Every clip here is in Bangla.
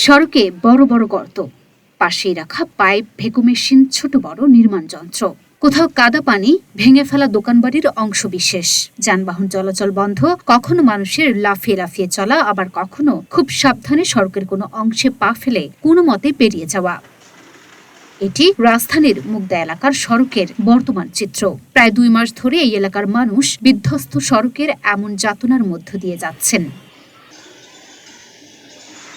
সড়কে বড় বড় গর্ত, পাশেই রাখা পাইপ, ভেকু মেশিন, ছোট বড় নির্মাণ যন্ত্র, কোথাও কাদা পানি, ভেঙে ফেলা দোকানবাড়ির অংশবিশেষ, যানবাহন চলাচল বন্ধ, কখনো মানুষের লাফিয়ে লাফিয়ে চলা, আবার কখনো খুব সাবধানে সড়কের কোনো অংশে পা ফেলে কোনো মতে পেরিয়ে যাওয়া। এটি রাজধানীর মুগদা এলাকার সড়কের বর্তমান চিত্র। প্রায় 2 মাস ধরে এই এলাকার মানুষ বিধ্বস্ত সড়কের এমন যাতনার মধ্য দিয়ে যাচ্ছেন।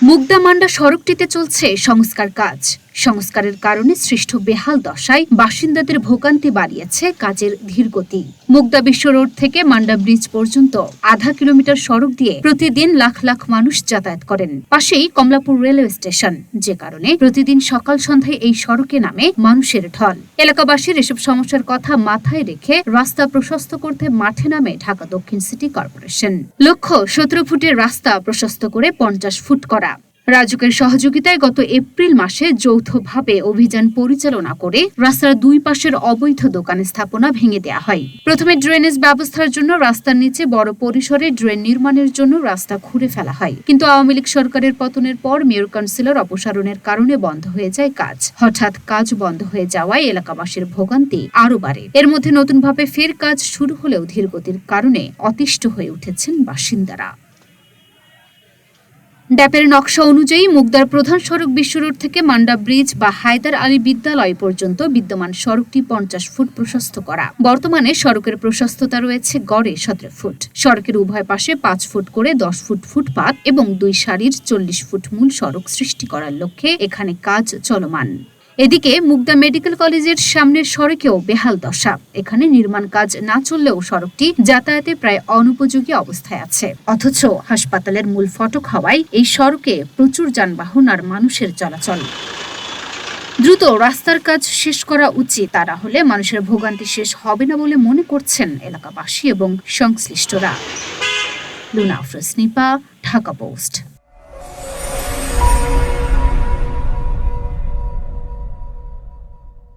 মুগদা মান্ডা সড়কটিতে চলছে সংস্কার কাজ। সংস্কারের কারণে সৃষ্ট বেহাল দশায় বাসিন্দাদের ভোগান্তি বাড়িয়েছে কাজের ধীরগতি। মুগদা বিশ্ব রোড থেকে মান্ডা ব্রিজ পর্যন্ত আধা কিলোমিটার সড়ক দিয়ে প্রতিদিন লাখ লাখ মানুষ যাতায়াত করেন। পাশেই কমলাপুর রেলওয়ে স্টেশন, যে কারণে প্রতিদিন সকাল সন্ধ্যায় এই সড়কে নামে মানুষের ঢল। এলাকাবাসীর এসব সমস্যার কথা মাথায় রেখে রাস্তা প্রশস্ত করতে মাঠে নামে ঢাকা দক্ষিণ সিটি কর্পোরেশন। লক্ষ্য 17 ফুটের রাস্তা প্রশস্ত করে 50 ফুট করা। রাজুকের সহযোগিতায় গত এপ্রিল মাসে যৌথভাবে অভিযান পরিচালনা করে রাস্তার 2 পাশের অবৈধ দোকান স্থাপনা ভেঙে দেওয়া হয়। প্রথমে ড্রেনেজ ব্যবস্থার জন্য রাস্তার নিচে বড় পরিসরে ড্রেন নির্মাণের জন্য রাস্তা খুঁড়ে ফেলা হয়, কিন্তু আওয়ামী লীগ সরকারের পতনের পর মেয়র কাউন্সিলর অপসারণের কারণে বন্ধ হয়ে যায় কাজ। হঠাৎ কাজ বন্ধ হয়ে যাওয়ায় এলাকাবাসীর ভোগান্তি আরো বাড়ে। এর মধ্যে নতুনভাবে ফের কাজ শুরু হলেও ধীরগতির কারণে অতিষ্ঠ হয়ে উঠেছেন বাসিন্দারা। ড্যাপের নকশা অনুযায়ী মুগদার প্রধান সড়ক বিশ্ব রোড থেকে মান্ডা ব্রিজ বা হায়দার আলী বিদ্যালয় পর্যন্ত বিদ্যমান সড়কটি 50 ফুট প্রশস্ত করা। বর্তমানে সড়কের প্রশস্ততা রয়েছে গড়ে 17 ফুট। সড়কের উভয় পাশে 5 ফুট করে 10 ফুট ফুটপাত এবং 2 সারির 40 ফুট মূল সড়ক সৃষ্টি করার লক্ষ্যে এখানে কাজ চলমান। এদিকে মুগদা মেডিকেল কলেজের সামনের সড়কেও বেহাল দশা। এখানে নির্মাণ কাজ না চললেও সড়কটি যাতায়াতে প্রায় অনুপযোগী অবস্থায় আছে। অথচ হাসপাতালের মূল ফটক হওয়ায় এই সড়কে প্রচুর যানবাহন আর মানুষের চলাচল। দ্রুত রাস্তার কাজ শেষ করা উচিত, তা না হলে মানুষের ভোগান্তি শেষ হবে না বলে মনে করছেন এলাকাবাসী এবং সংশ্লিষ্টরা। লুনা আফরোজ নিপা, ঢাকা পোস্ট।